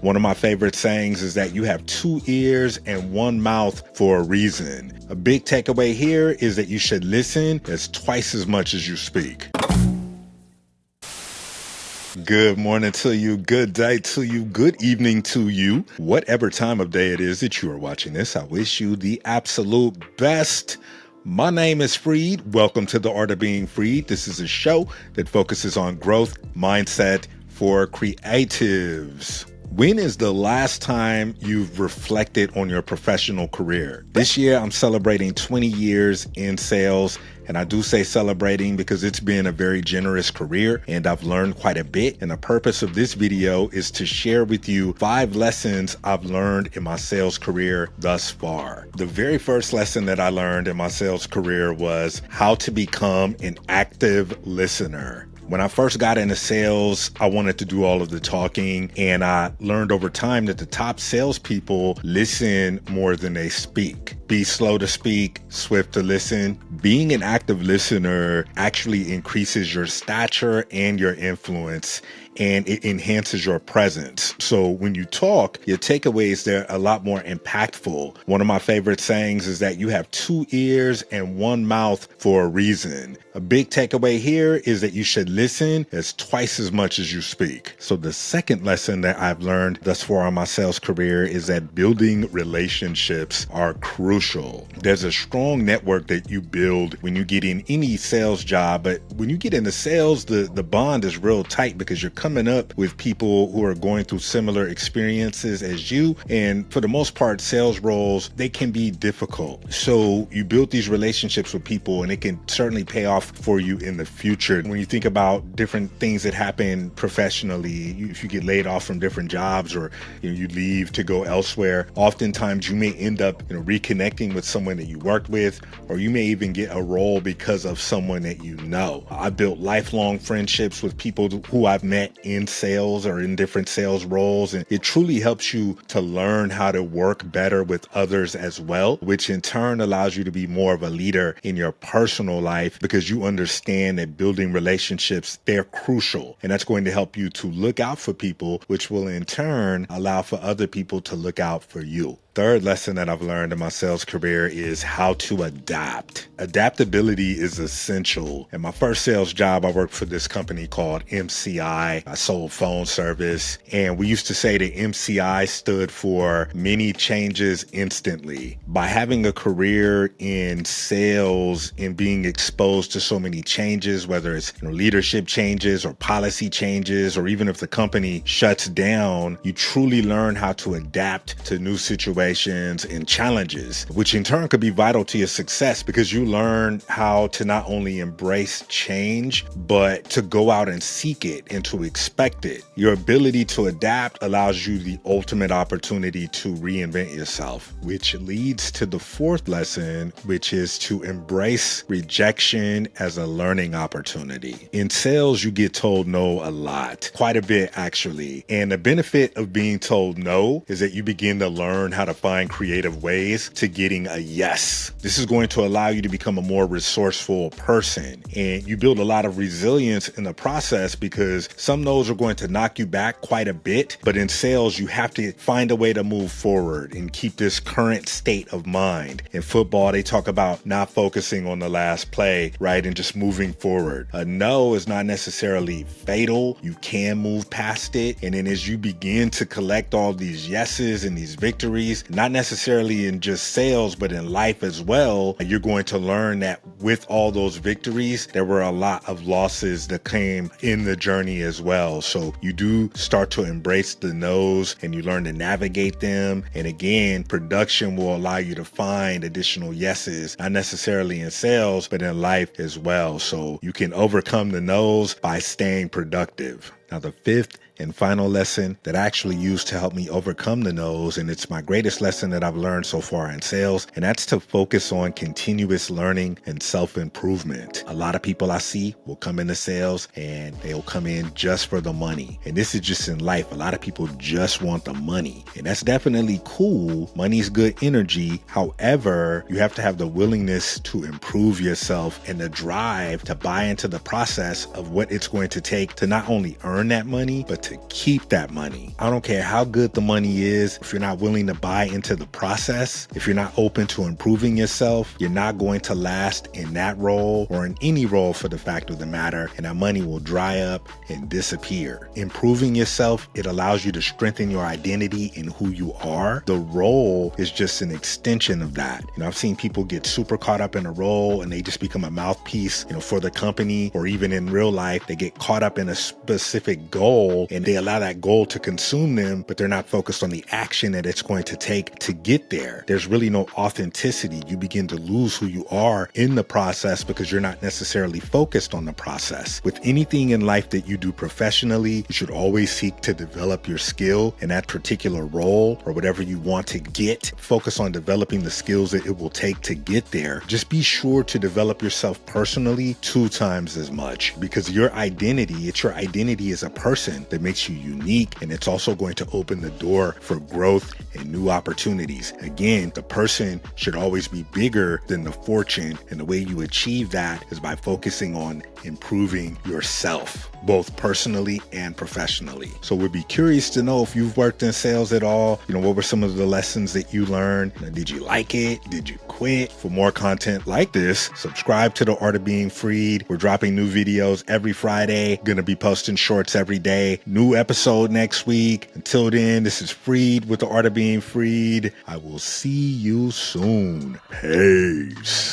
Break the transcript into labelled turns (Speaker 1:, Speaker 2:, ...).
Speaker 1: One of my favorite sayings is that you have 2 ears and 1 mouth for a reason. A big takeaway here is that you should listen as twice as much as you speak. Good morning to you, good day to you, good evening to you. Whatever time of day it is that you are watching this, I wish you the absolute best. My name is Freed. Welcome to The Art of Being Freed. This is a show that focuses on growth mindset for creatives. When is the last time you've reflected on your professional career? This year, I'm celebrating 20 years in sales. And I do say celebrating because it's been a very generous career and I've learned quite a bit. And the purpose of this video is to share with you 5 lessons I've learned in my sales career thus far. The very first lesson that I learned in my sales career was how to become an active listener. When I first got into sales, I wanted to do all of the talking, and I learned over time that the top salespeople listen more than they speak. Be slow to speak, swift to listen. Being an active listener actually increases your stature and your influence, and it enhances your presence. So when you talk, your takeaways, they're a lot more impactful. One of my favorite sayings is that you have 2 ears and 1 mouth for a reason. A big takeaway here is that you should listen as twice as much as you speak. So the second lesson that I've learned thus far in my sales career is that building relationships are crucial. There's a strong network that you build when you get in any sales job, but when you get into sales, the bond is real tight because you're coming up with people who are going through similar experiences as you. And for the most part, sales roles, they can be difficult. So you build these relationships with people and it can certainly pay off for you in the future. When you think about different things that happen professionally, if you get laid off from different jobs or you leave to go elsewhere, oftentimes you may end up reconnecting with someone that you worked with, or you may even get a role because of someone that you know. I built lifelong friendships with people who I've met in sales or in different sales roles, and it truly helps you to learn how to work better with others as well, which in turn allows you to be more of a leader in your personal life because you understand that building relationships, they're crucial, and that's going to help you to look out for people, which will in turn allow for other people to look out for you. Third lesson that I've learned in my sales career is how to adapt. Adaptability is essential. In my first sales job, I worked for this company called MCI. I sold phone service, and we used to say that MCI stood for many changes instantly. By having a career in sales and being exposed to so many changes, whether it's leadership changes or policy changes, or even if the company shuts down, you truly learn how to adapt to new situations and challenges, which in turn could be vital to your success because you learn how to not only embrace change, but to go out and seek it and to expect it. Your ability to adapt allows you the ultimate opportunity to reinvent yourself, which leads to the fourth lesson, which is to embrace rejection as a learning opportunity. In sales, you get told no a lot, quite a bit actually. And the benefit of being told no is that you begin to learn how to find creative ways to getting a yes. This is going to allow you to become a more resourceful person, and you build a lot of resilience in the process because some no's are going to knock you back quite a bit, but in sales you have to find a way to move forward and keep this current state of mind. In football, they talk about not focusing on the last play, right, and just moving forward. A no is not necessarily fatal. You can move past it, and then as you begin to collect all these yeses and these victories, not necessarily in just sales, but in life as well, you're going to learn that with all those victories, there were a lot of losses that came in the journey as well. So you do start to embrace the no's and you learn to navigate them. And again, production will allow you to find additional yeses, not necessarily in sales, but in life as well. So you can overcome the no's by staying productive. Now, the fifth and final lesson that I actually used to help me overcome the no's, and it's my greatest lesson that I've learned so far in sales, and that's to focus on continuous learning and self-improvement. A lot of people I see will come into sales and they'll come in just for the money. And this is just in life. A lot of people just want the money, and that's definitely cool. Money's good energy. However, you have to have the willingness to improve yourself and the drive to buy into the process of what it's going to take to not only earn earn that money, but to keep that money. I don't care how good the money is. If you're not willing to buy into the process, if you're not open to improving yourself, you're not going to last in that role or in any role for the fact of the matter, and that money will dry up and disappear. Improving yourself, it allows you to strengthen your identity in who you are. The role is just an extension of that. I've seen people get super caught up in a role and they just become a mouthpiece, for the company, or even in real life, they get caught up in a specific goal and they allow that goal to consume them, but they're not focused on the action that it's going to take to get there. There's really no authenticity. You begin to lose who you are in the process because you're not necessarily focused on the process. With anything in life that you do professionally, you should always seek to develop your skill in that particular role or whatever you want to get. Focus on developing the skills that it will take to get there. Just be sure to develop yourself personally 2 times as much, because your identity, it's your identity as a person that makes you unique, and it's also going to open the door for growth and new opportunities. Again, the person should always be bigger than the fortune, and the way you achieve that is by focusing on improving yourself, both personally and professionally. So we'd be curious to know if you've worked in sales at all. What were some of the lessons that you learned? Did you like it? Did you quit? For more content like this, subscribe to The Art of Being Freed. We're dropping new videos every Friday. Gonna be posting shorts every day. New episode next week. Until then, this is Freed with The Art of Being Freed. I will see you soon. Peace.